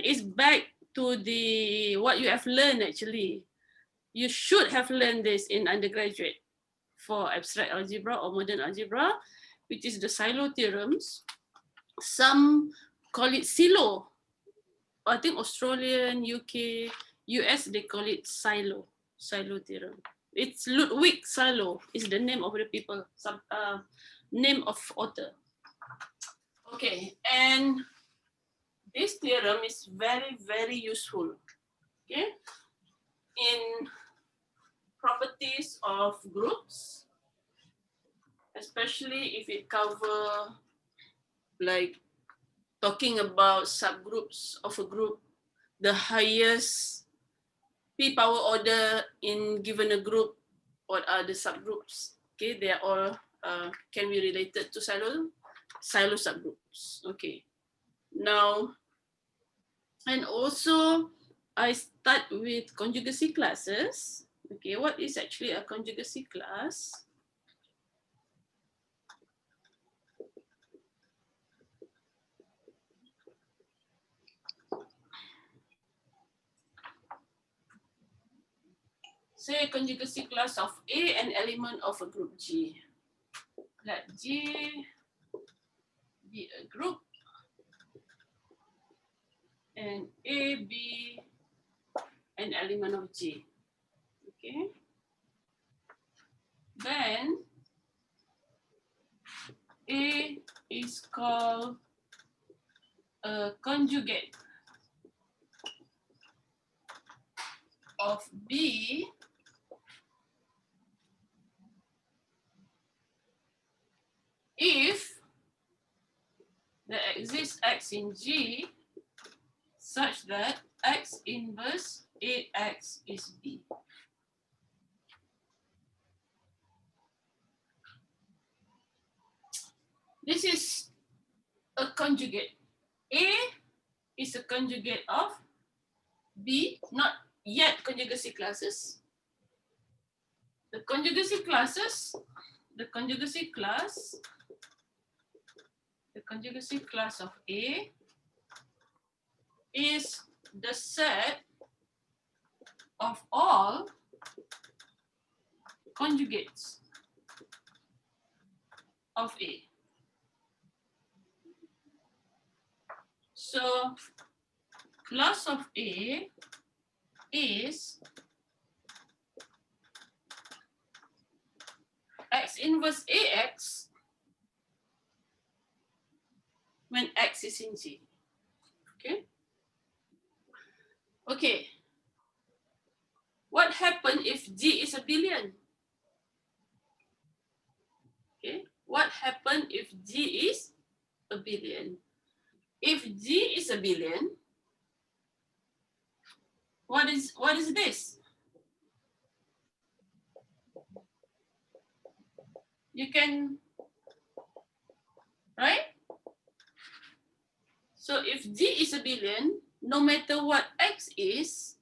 is back to the what you have learned actually. You should have learned this in undergraduate for abstract algebra or modern algebra, which is the Sylow theorems. Some call it Sylow. I think Australian, UK, US, they call it Sylow theorem. It's Ludwig Sylow is the name of the people, name of author. Okay, and this theorem is very, very useful, okay, in properties of groups, especially if it cover like talking about subgroups of a group, the highest p power order in given a group, what are the subgroups? Okay, they are all can be related to Sylow subgroups. Okay, now, and also I start with conjugacy classes. Okay, what is actually a conjugacy class? Say a conjugacy class of A, an element of a group G. Let G be a group and A be an element of G. Okay. Then A is called a conjugate of B if there exists X in G such that X inverse AX is B. This is a conjugate. A is a conjugate of B, not yet conjugacy classes. The conjugacy class of A is the set of all conjugates of A. So class of A is X inverse AX when X is in G. Okay. Okay. What happens if G is a billion? Okay. What happens if G is a billion? If G is a billion, what is this? You can, right? So if G is a billion, no matter what X is,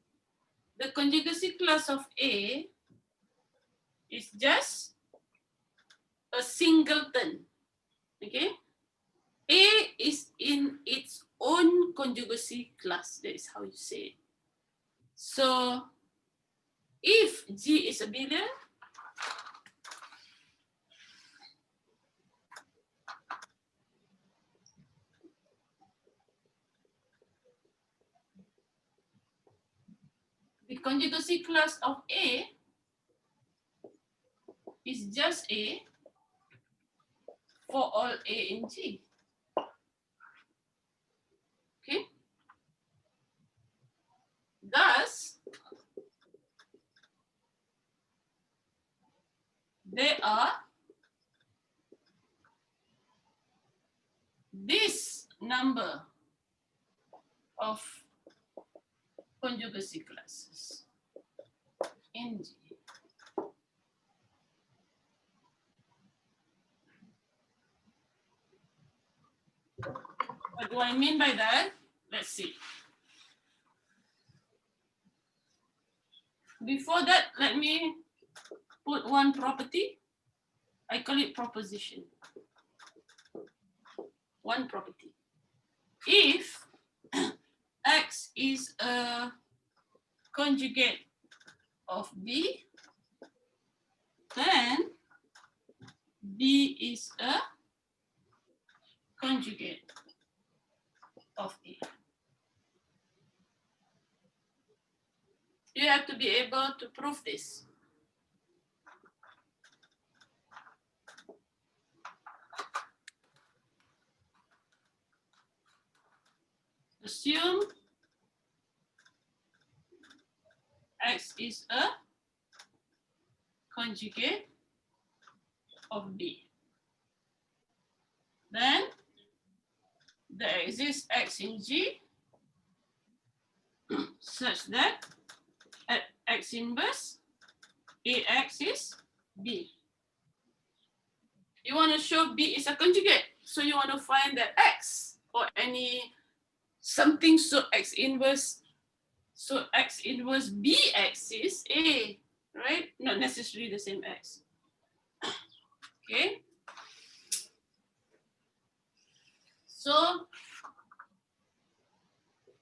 the conjugacy class of A is just a singleton, okay? A is in its own conjugacy class, that is how you say it. So if G is a billion, the conjugacy class of A is just A for all A in G. Okay. Thus, there are this number of conjugacy classes in G. What do I mean by that? Let's see. Before that, let me put one property. I call it proposition. One property. If X X is a conjugate of B, then B is a conjugate of A. You have to be able to prove this. Assume X is a conjugate of B. Then there exists X in G such that at X inverse AX is B. You want to show B is a conjugate, so you want to find that X or any something so X inverse BX is A, right? Not necessarily the same X. Okay. So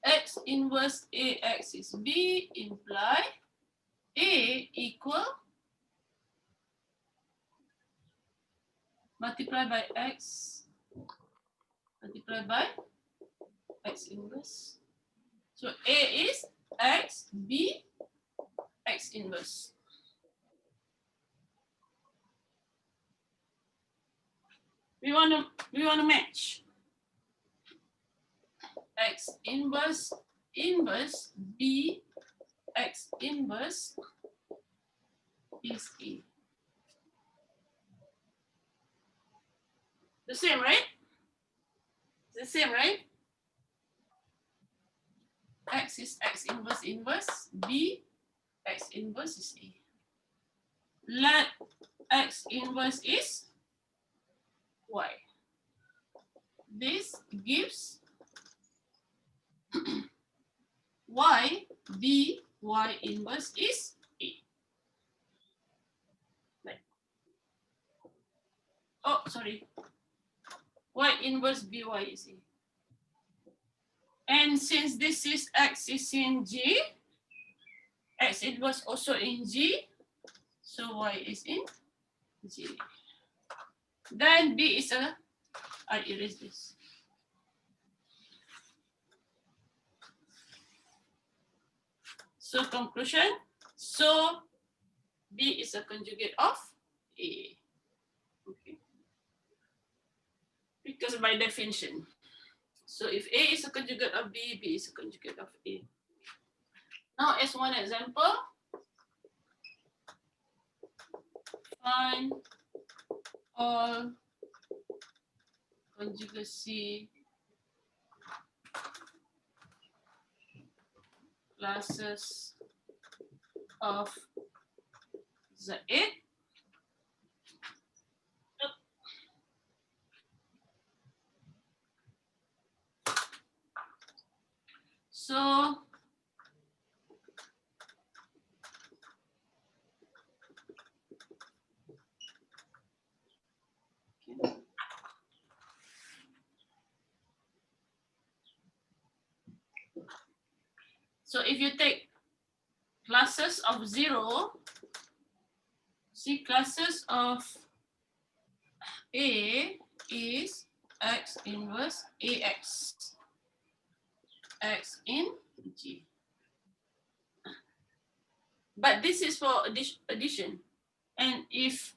X inverse AX is B imply A equal multiply by X multiply by X inverse. So A is X, B, X inverse. We want to match X inverse B, X inverse is A. The same, right? The same, right? X is X inverse B, X inverse is A. Let X inverse is Y. This gives Y, B, Y inverse is A. Right. Oh, sorry. Y inverse BY is A. And since this is X is in G, X inverse also in G, so Y is in G. Then B is a, I erase this. So conclusion, so B is a conjugate of A. Okay. Because by definition. So if A is a conjugate of B, B is a conjugate of A. Now as one example, find all conjugacy classes of Z8. So so if you take classes of 0, see classes of A is X inverse AX, X in G. But this is for addition. And if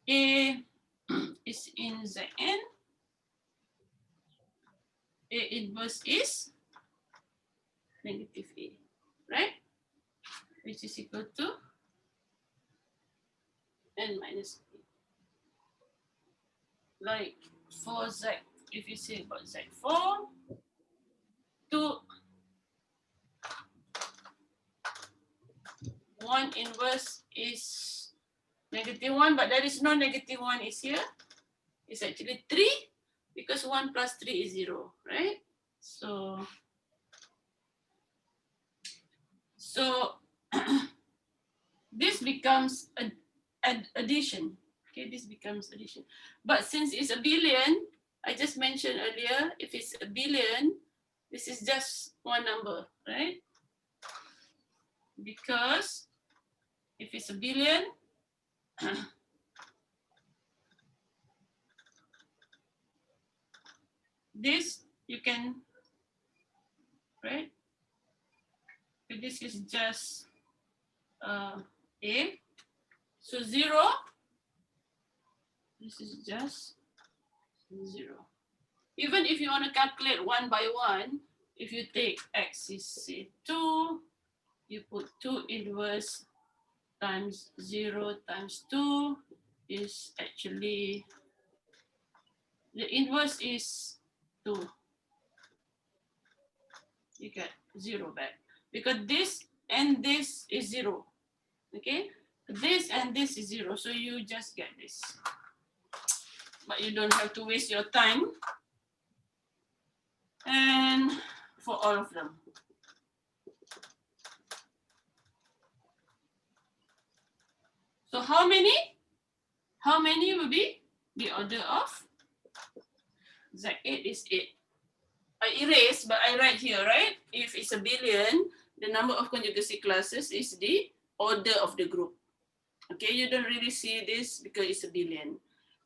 A is in Zn, A inverse is negative A, right? Which is equal to n minus A. Like for Z, if you say about Z4, 1 inverse is -1, but there is no -1 is here. It's actually 3 because 1 plus 3 is 0, right? So this becomes an addition. Okay, this becomes addition. But since it's a billion, I just mentioned earlier, if it's a billion, This is just one number, right? Because if it's a billion, this you can, right? So this is just A. So 0, this is just 0. Even if you want to calculate one by one, if you take x is say 2, you put 2 inverse times 0 times 2 is actually, the inverse is 2. You get 0 back. Because this and this is 0. Okay? This and this is 0. So you just get this. But you don't have to waste your time. And for all of them. So how many? How many will be the order of? Z8 is 8. I erase, but I write here, right? If it's a billion, the number of conjugacy classes is the order of the group. Okay, you don't really see this because it's a billion.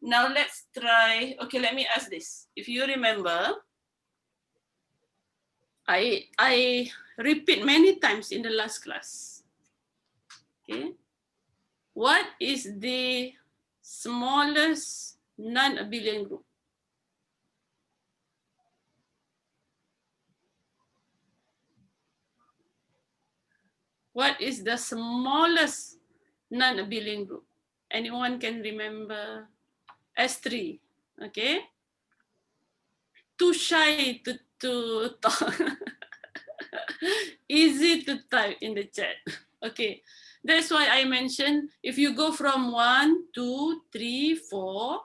Now let's try, okay, let me ask this. If you remember, I repeat many times in the last class. Okay, what is the smallest non-abelian group? What is the smallest non-abelian group? Anyone can remember? S3, okay? Too shy to talk. Easy to type in the chat. Okay, that's why I mentioned if you go from 1, 2, 3, 4,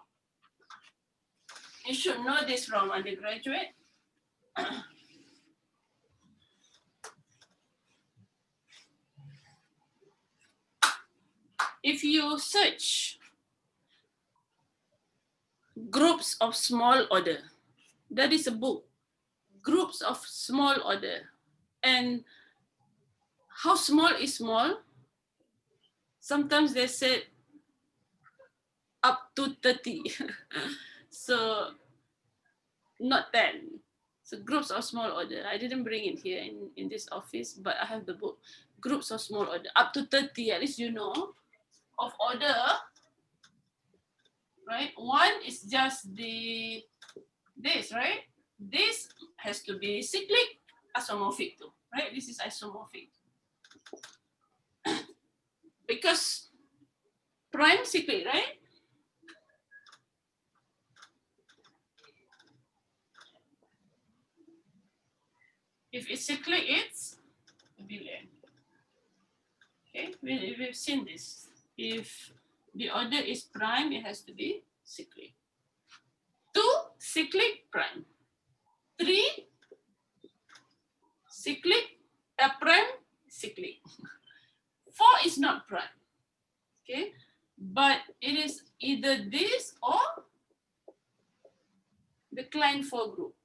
you should know this from undergraduate. If you search groups of small order, that is a book, groups of small order. And how small is small? Sometimes they said up to 30. So not 10. So groups of small order. I didn't bring it here in this office, but I have the book. Groups of small order, up to 30, at least you know, of order, right? One is just this, right? This has to be cyclic, isomorphic too, right? This is isomorphic. Because prime cyclic, right? If it's cyclic, it's a billion. Okay, we've seen this. If the order is prime, it has to be cyclic. 2, cyclic, prime. 3, cyclic, prime, cyclic. 4 is not prime. Okay, but it is either this or the Klein 4 group.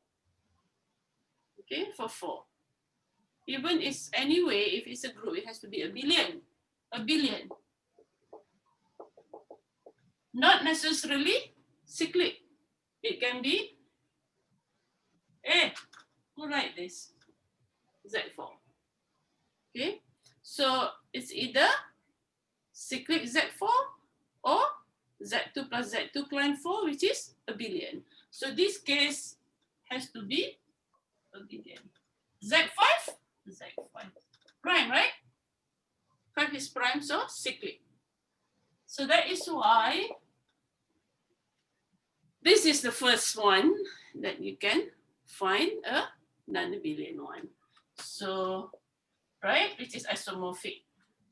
Okay, for 4. Even it's anyway, if it's a group, it has to be a billion. A billion. Not necessarily cyclic. It can be, who write this? Z4. Okay, so it's either cyclic Z4 or Z2 plus Z2 Klein 4, which is a billion. So this case has to be a billion. Z5, Z5. Prime, right? 5 is prime, so cyclic. So that is why this is the first one that you can find a non-abelian one. So, right, which is isomorphic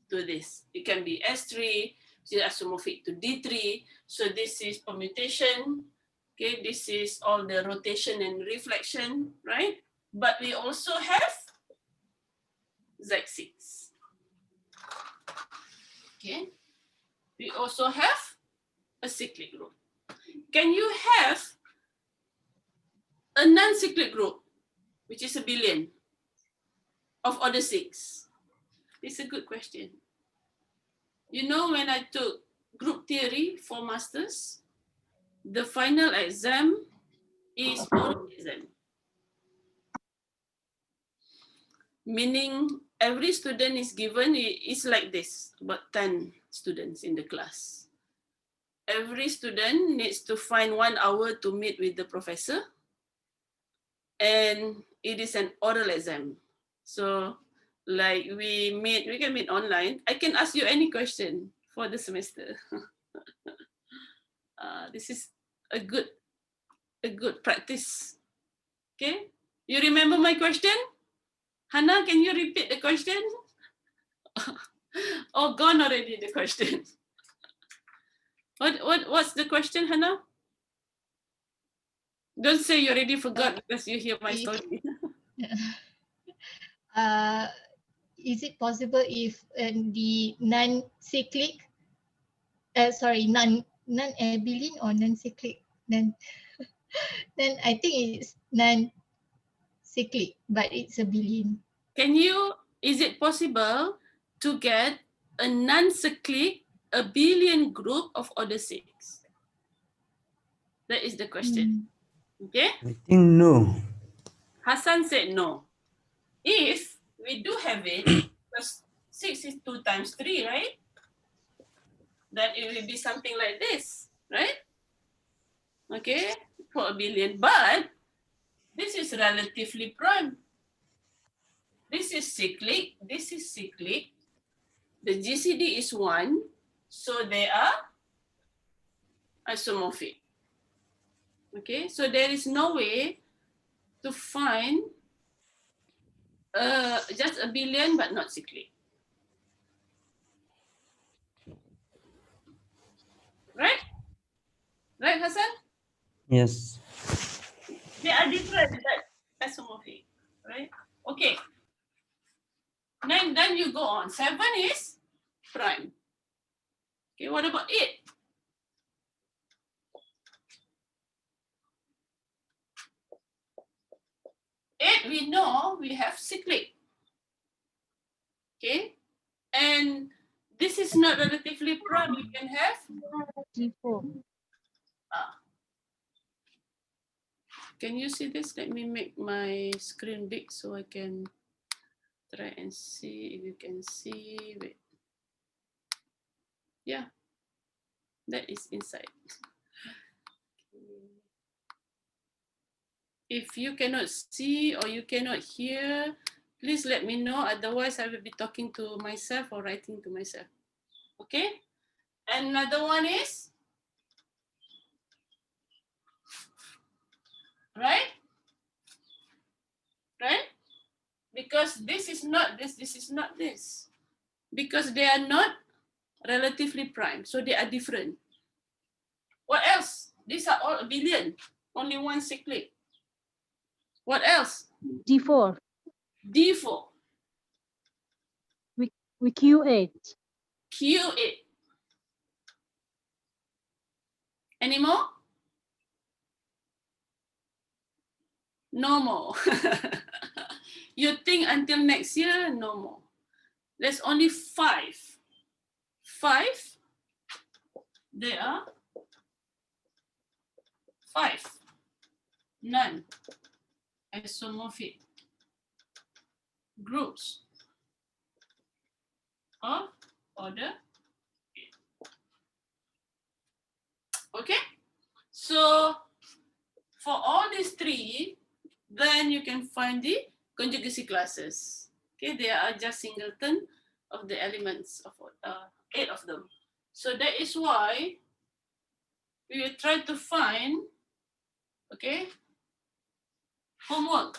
to this. It can be S3, which is isomorphic to D3. So this is permutation. Okay, this is all the rotation and reflection, right? But we also have Z6. Okay, we also have a cyclic group. Can you have a non-cyclic group which is a billion of order 6? It's a good question. You know, when I took group theory for masters, the final exam is oral exam. Meaning every student is given, it's like this, about 10 students in the class. Every student needs to find 1 hour to meet with the professor, and it is an oral exam. So like we can meet online. I can ask you any question for the semester. This is a good practice. Okay, you remember my question? Hannah, can you repeat the question? Oh, gone already the question. What's the question, Hannah? Don't say you already forgot because you hear my story. Is it possible if the non-cyclic, non-abelian or non-cyclic? Then I think it's non-cyclic, but it's abelian. Is it possible to get a non-cyclic abelian group of order 6? That is the question. Okay? I think no. Hassan said no. If we do have it, because 6 is 2 times 3, right? Then it will be something like this, right? Okay, for abelian. But this is relatively prime. This is cyclic. This is cyclic. The GCD is 1, so they are isomorphic. Okay, so there is no way to find just abelian but not cyclic. Right? Right, Hassan? Yes. They are different but isomorphic. Right? Okay. Then you go on. 7 is prime. Okay, what about 8? 8, we know we have cyclic. Okay, and this is not relatively prime. We can have G4. Can you see this? Let me make my screen big so I can try and see if you can see. Wait. Yeah, that is inside. If you cannot see or you cannot hear, please let me know. Otherwise, I will be talking to myself or writing to myself. Okay? And another one is, right? Right? Because this is not this, this is not this. Because they are not relatively prime, so they are different. What else? These are all abelian, only one cyclic. What else? D4. D4. We Q8. Q8. Any more? No more. You think until next year? No more. There's only 5. 5. There are 5. None. Isomorphic groups of order 8. Okay? So for all these 3, then you can find the conjugacy classes. Okay, they are just singleton of the elements of 8 of them. So that is why we will try to find, okay, homework.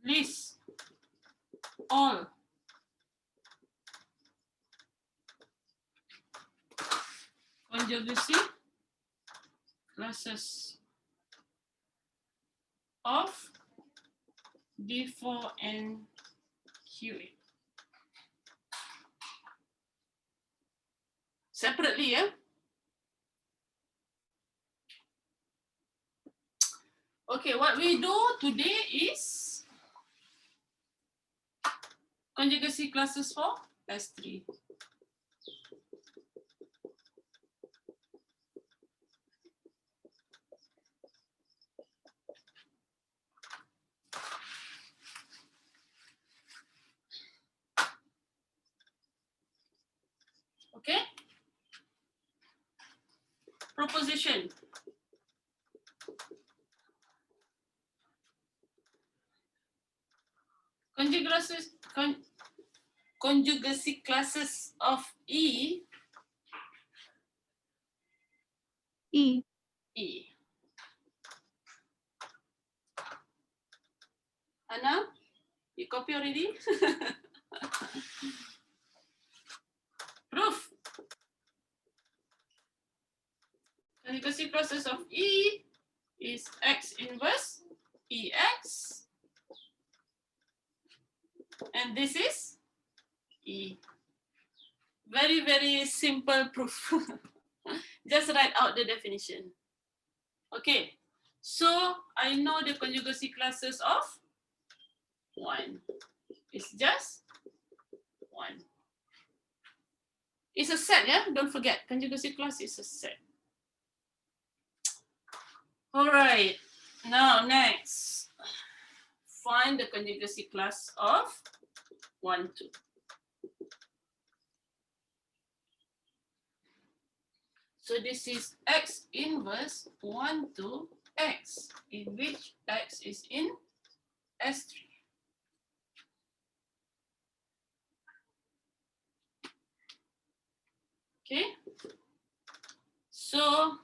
List all conjugacy classes of D4 and Q8. Separately, yeah? Okay, what we do today is conjugacy classes for S3. Okay? Proposition. Conjugacy classes of E. E. E. Anna, you copy already? Proof. Conjugacy classes of E is X inverse EX. And this is E. Very, very simple proof. Just write out the definition. Okay, so I know the conjugacy classes of 1. It's just 1. It's a set, yeah? Don't forget, conjugacy class is a set. All right, now next. Find the conjugacy class of 1, 2. So this is X inverse 1, 2, X, in which X is in S3. Okay, so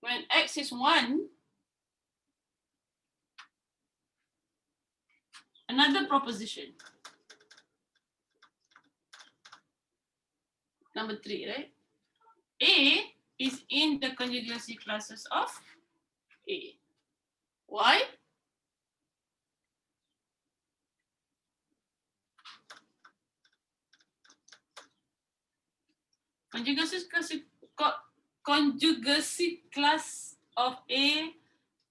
when X is 1, another proposition. Number 3, right? A is in the conjugacy classes of A. Why? Conjugacy class of A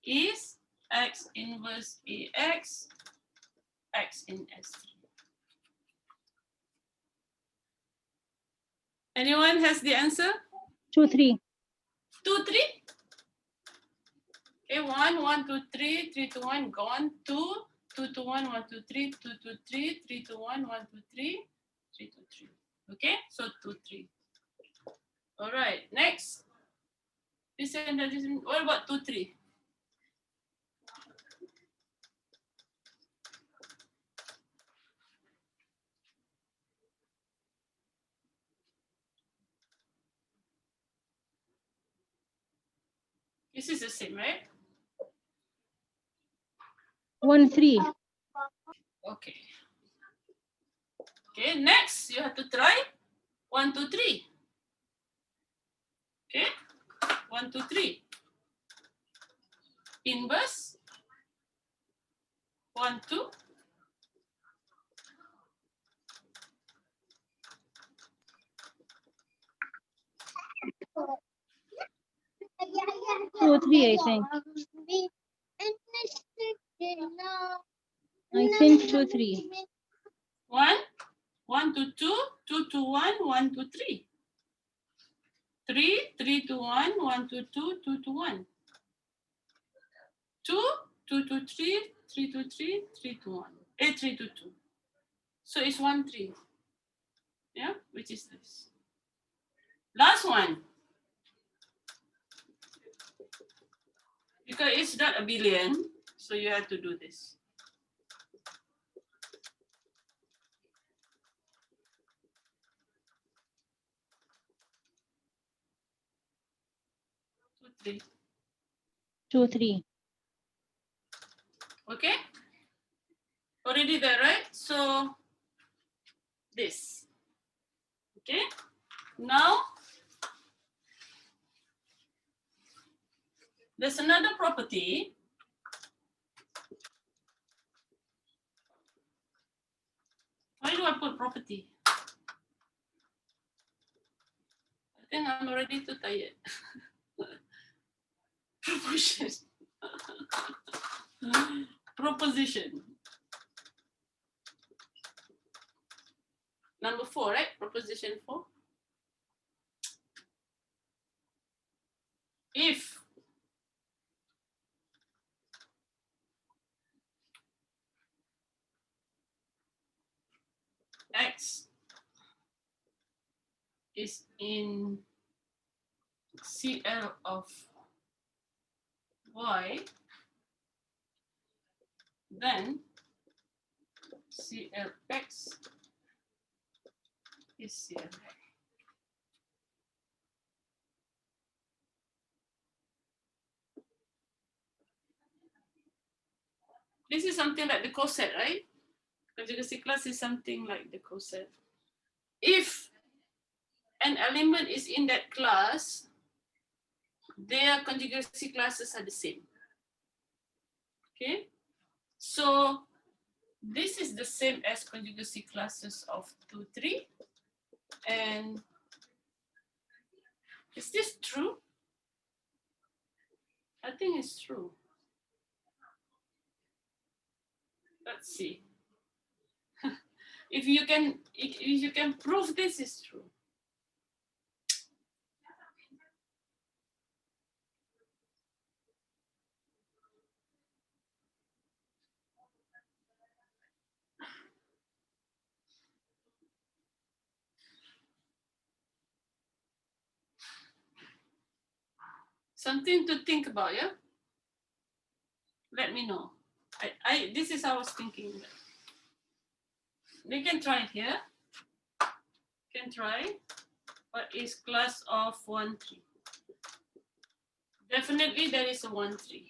is X inverse AX, X in S3. Anyone has the answer? 2, 3. 2, 3? Okay, 1, 1, 2, 3, 3 to 1, gone. 2, 2 to 1, 1, 2, 3, 2 to 3, 3 to 1, 1 to 3, 3 to 3. Okay, so 2, 3. All right, next. What about 2, 3? This is the same, right? 1, 3. Okay. Okay, next you have to try 1, 2, 3. Okay, 1, 2, 3. Inverse 1, 2. 2, 3, I think. I think 2, 3. 1, 1 to 2, 2 to 1, 1 to 3. 3, 3 to 1, 1 to 2, 2 to 1. 2, 2 to 3, 3 to 3, 3 to 1. 3 to 2. So it's 1, 3. Yeah, which is this. Last one. Because it's not a billion, so you have to do this. 2, 3. 2, 3. Okay? Already there, right? So this. Okay? Now, there's another property. Why do I put property? I think I'm already too tired. Proportion. Proposition. Number 4, right? Proposition 4. If X is in CL of Y, then CLX is CLY. This is something like the coset, right? Conjugacy class is something like the coset. If an element is in that class, their conjugacy classes are the same. Okay, so this is the same as conjugacy classes of 2, 3. And is this true? I think it's true. Let's see. If you can prove this is true. Something to think about, yeah? Let me know. This is how I was thinking. We can try it here. Can try. What is class of 1, 3? Definitely there is a 1, 3.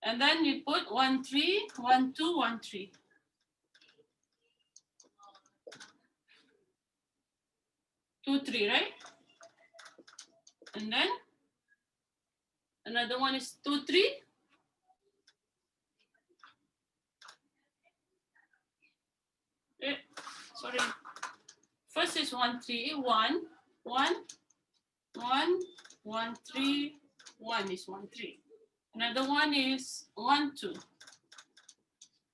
And then you put 1, 3, 1, 2, 1, 3. Two, 3, right? And then another one is 2, 3. Okay, sorry. First is 1, 3, 1, 1, 1, 1, 3, 1 is 1, 3. Another one is 1, 2.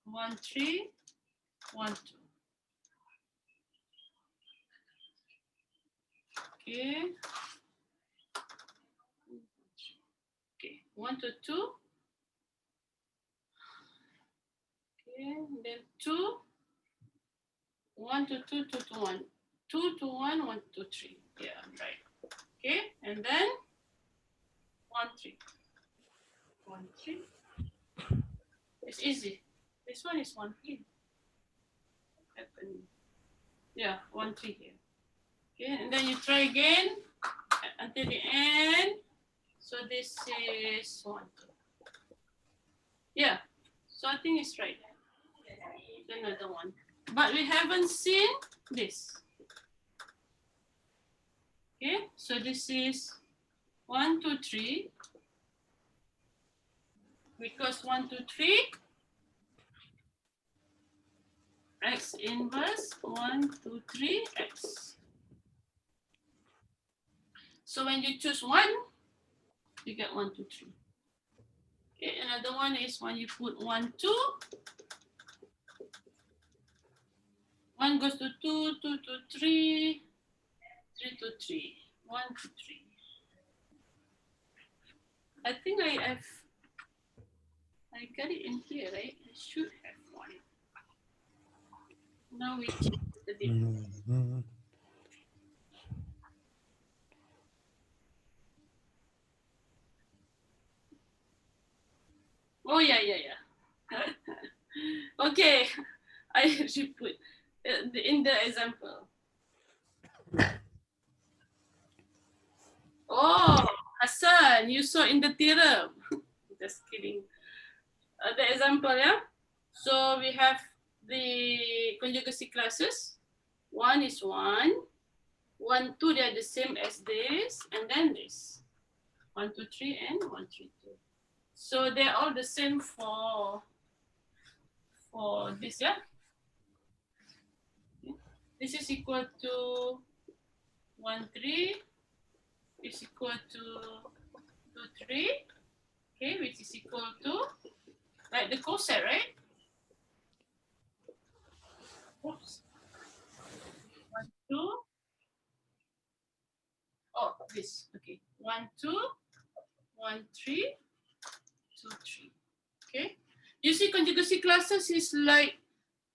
1, 3, 1, 2. Okay. Okay, 1 to 2. Okay, then 2. 1 to 2, 2 to 1. 2 to 1, 1 to 3. Yeah, I'm right. Okay, and then 1, 3. 1, 3. It's easy. This one is 1, 3. Yeah, 1, 3 here. Okay, and then you try again until the end. So this is 1, 2. Yeah, so I think it's right. Another one. But we haven't seen this. Okay, so this is 1, 2, 3. Because 1, 2, 3. X inverse 1, 2, 3, X. So when you choose 1, you get 1, 2, 3. Okay, another one is when you put 1, 2. 1 goes to 2, 2 to 3, 3 to 3, 1 to 3. I think I got it in here, right? I should have 1. Now we check the difference. Oh, yeah. Okay, I should put in the example. Oh, Hassan, you saw in the theorem. Just kidding. The example, yeah? So we have the conjugacy classes. 1 is 1. 1, 2, they're the same as this, and then this. 1, 2, 3, and 1, 3, 2. So they're all the same for this, yeah? Okay. This is equal to 1, 3 is equal to 2, 3, okay, which is equal to like the coset, right? Oops. 1, 2. Oh, this. Okay. 1, 2, 1, 3, 2, 3. Okay. You see conjugacy classes is like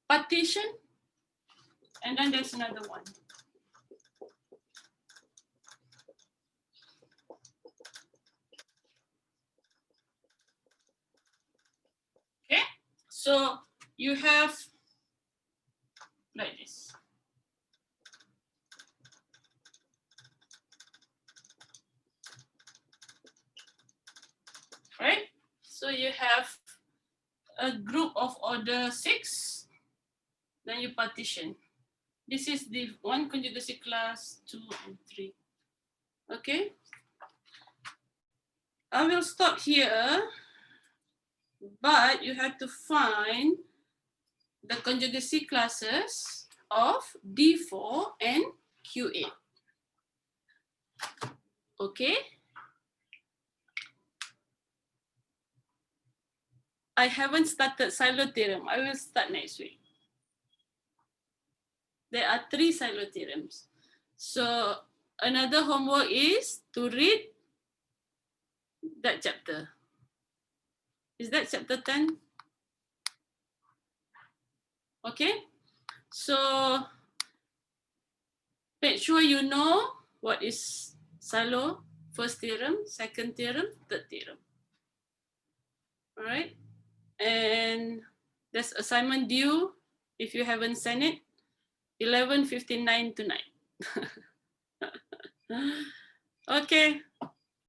partition, and then there's another one. Okay. So you have like this. Right? So you have a group of order 6, then you partition. This is the one conjugacy class, 2 and 3. Okay? I will stop here, but you have to find the conjugacy classes of D4 and Q8. Okay? I haven't started Sylow theorem. I will start next week. There are 3 Sylow theorems. So another homework is to read that chapter. Is that chapter 10? Okay? So make sure you know what is Sylow, first theorem, second theorem, third theorem. All right? And there's assignment due, if you haven't sent it, 11:59 tonight. Okay,